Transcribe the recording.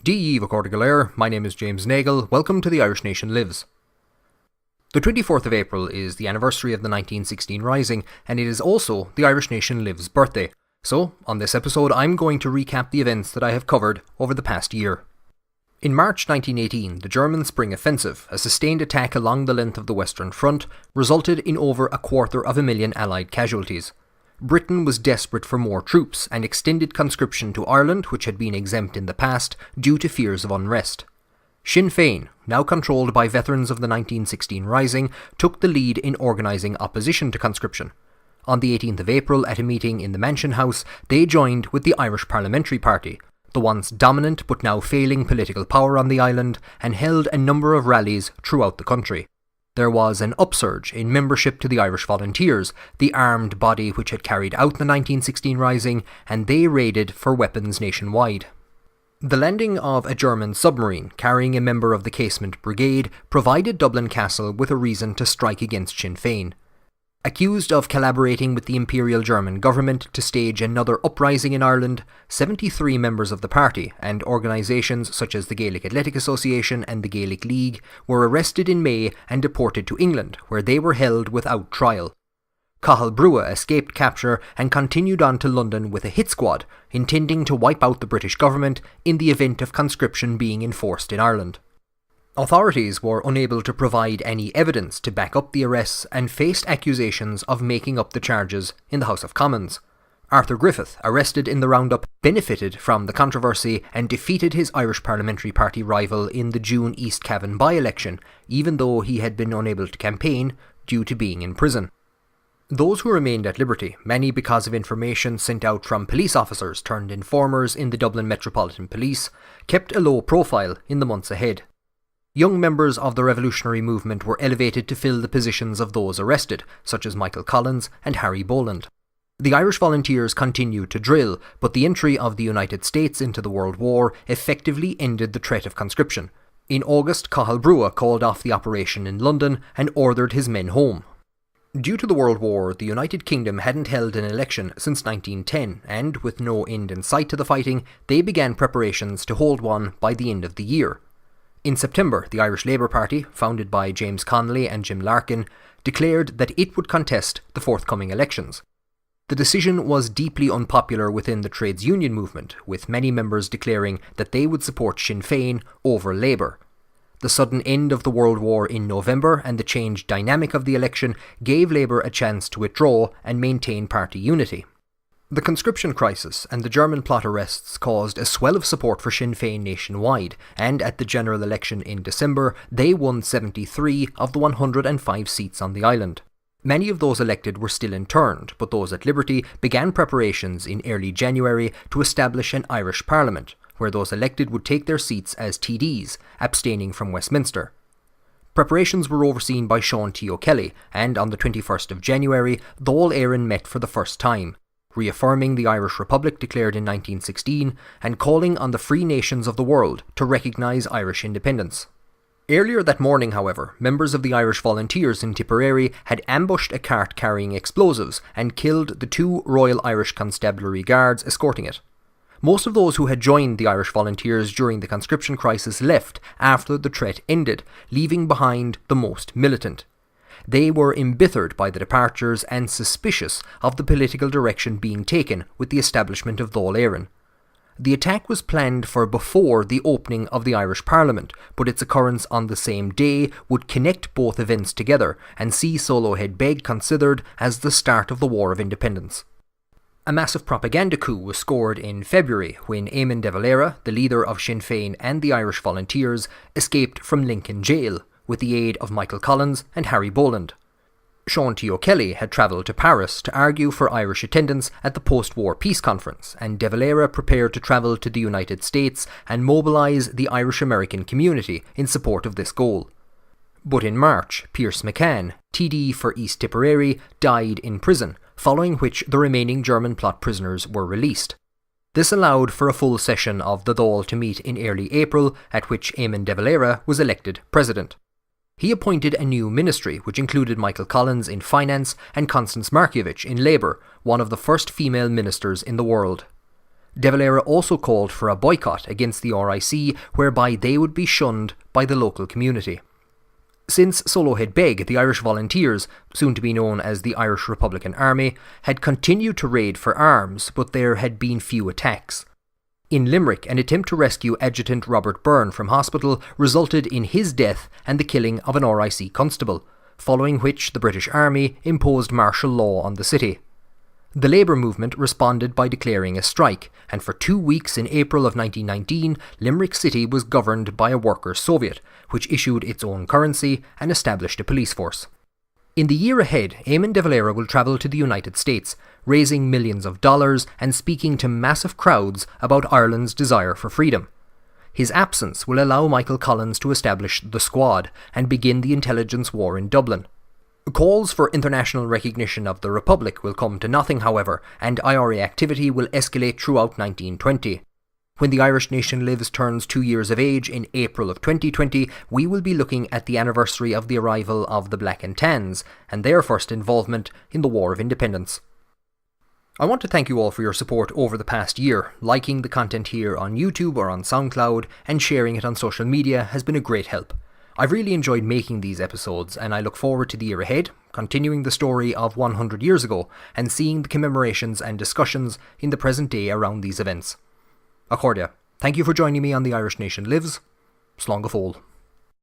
D.E. Recordigalir, my name is James Nagle, welcome to The Irish Nation Lives. The 24th of April is the anniversary of the 1916 Rising, and it is also the Irish Nation Lives' birthday. So, on this episode I'm going to recap the events that I have covered over the past year. In March 1918, the German Spring Offensive, a sustained attack along the length of the Western Front, resulted in over 250,000 Allied casualties. Britain was desperate for more troops and extended conscription to Ireland, which had been exempt in the past, due to fears of unrest. Sinn Féin, now controlled by veterans of the 1916 Rising, took the lead in organising opposition to conscription. On the 18th of April, at a meeting in the Mansion House, they joined with the Irish Parliamentary Party, the once dominant but now failing political power on the island, and held a number of rallies throughout the country. There was an upsurge in membership to the Irish Volunteers, the armed body which had carried out the 1916 Rising, and they raided for weapons nationwide. The landing of a German submarine carrying a member of the Casement Brigade provided Dublin Castle with a reason to strike against Sinn Féin. Accused of collaborating with the Imperial German government to stage another uprising in Ireland, 73 members of the party and organisations such as the Gaelic Athletic Association and the Gaelic League were arrested in May and deported to England, where they were held without trial. Cathal Brugha escaped capture and continued on to London with a hit squad, intending to wipe out the British government in the event of conscription being enforced in Ireland. Authorities were unable to provide any evidence to back up the arrests and faced accusations of making up the charges in the House of Commons. Arthur Griffith, arrested in the roundup, benefited from the controversy and defeated his Irish Parliamentary Party rival in the June East Cavan by-election, even though he had been unable to campaign due to being in prison. Those who remained at liberty, many because of information sent out from police officers turned informers in the Dublin Metropolitan Police, kept a low profile in the months ahead. Young members of the revolutionary movement were elevated to fill the positions of those arrested, such as Michael Collins and Harry Boland. The Irish Volunteers continued to drill, but the entry of the United States into the World War effectively ended the threat of conscription. In August, Cathal Brugha called off the operation in London and ordered his men home. Due to the World War, the United Kingdom hadn't held an election since 1910, and with no end in sight to the fighting, they began preparations to hold one by the end of the year. In September, the Irish Labour Party, founded by James Connolly and Jim Larkin, declared that it would contest the forthcoming elections. The decision was deeply unpopular within the trades union movement, with many members declaring that they would support Sinn Féin over Labour. The sudden end of the World War in November and the changed dynamic of the election gave Labour a chance to withdraw and maintain party unity. The Conscription Crisis and the German plot arrests caused a swell of support for Sinn Féin nationwide, and at the general election in December, they won 73 of the 105 seats on the island. Many of those elected were still interned, but those at liberty began preparations in early January to establish an Irish Parliament, where those elected would take their seats as TDs, abstaining from Westminster. Preparations were overseen by Sean T. O'Kelly, and on the 21st of January, Dáil Éireann met for the first time, reaffirming the Irish Republic declared in 1916 and calling on the free nations of the world to recognise Irish independence. Earlier that morning, however, members of the Irish Volunteers in Tipperary had ambushed a cart carrying explosives and killed the 2 Royal Irish Constabulary Guards escorting it. Most of those who had joined the Irish Volunteers during the Conscription Crisis left after the threat ended, leaving behind the most militant. They were embittered by the departures and suspicious of the political direction being taken with the establishment of Dáil Éireann. The attack was planned for before the opening of the Irish Parliament, but its occurrence on the same day would connect both events together and see Solohead Beg considered as the start of the War of Independence. A massive propaganda coup was scored in February when Eamon de Valera, the leader of Sinn Féin and the Irish Volunteers, escaped from Lincoln Jail, with the aid of Michael Collins and Harry Boland. Sean T. O'Kelly had travelled to Paris to argue for Irish attendance at the post-war peace conference, and de Valera prepared to travel to the United States and mobilise the Irish-American community in support of this goal. But in March, Pierce McCan, TD for East Tipperary, died in prison, following which the remaining German plot prisoners were released. This allowed for a full session of the Dáil to meet in early April, at which Eamon de Valera was elected president. He appointed a new ministry which included Michael Collins in finance and Constance Markievicz in Labour, one of the first female ministers in the world. De Valera also called for a boycott against the RIC, whereby they would be shunned by the local community. Since Solohead Beg, the Irish Volunteers, soon to be known as the Irish Republican Army, had continued to raid for arms, but there had been few attacks. In Limerick, an attempt to rescue Adjutant Robert Byrne from hospital resulted in his death and the killing of an RIC constable, following which the British Army imposed martial law on the city. The labour movement responded by declaring a strike, and for 2 weeks in April of 1919, Limerick City was governed by a Workers' Soviet, which issued its own currency and established a police force. In the year ahead, Eamon de Valera will travel to the United States, raising millions of dollars and speaking to massive crowds about Ireland's desire for freedom. His absence will allow Michael Collins to establish the Squad and begin the intelligence war in Dublin. Calls for international recognition of the Republic will come to nothing, however, and IRA activity will escalate throughout 1920. When the Irish Nation Lives turns 2 years of age in April of 2020, we will be looking at the anniversary of the arrival of the Black and Tans and their first involvement in the War of Independence. I want to thank you all for your support over the past year. Liking the content here on YouTube or on SoundCloud and sharing it on social media has been a great help. I've really enjoyed making these episodes, and I look forward to the year ahead, continuing the story of 100 years ago and seeing the commemorations and discussions in the present day around these events. Accordia, thank you for joining me on The Irish Nation Lives. Slán go fóill.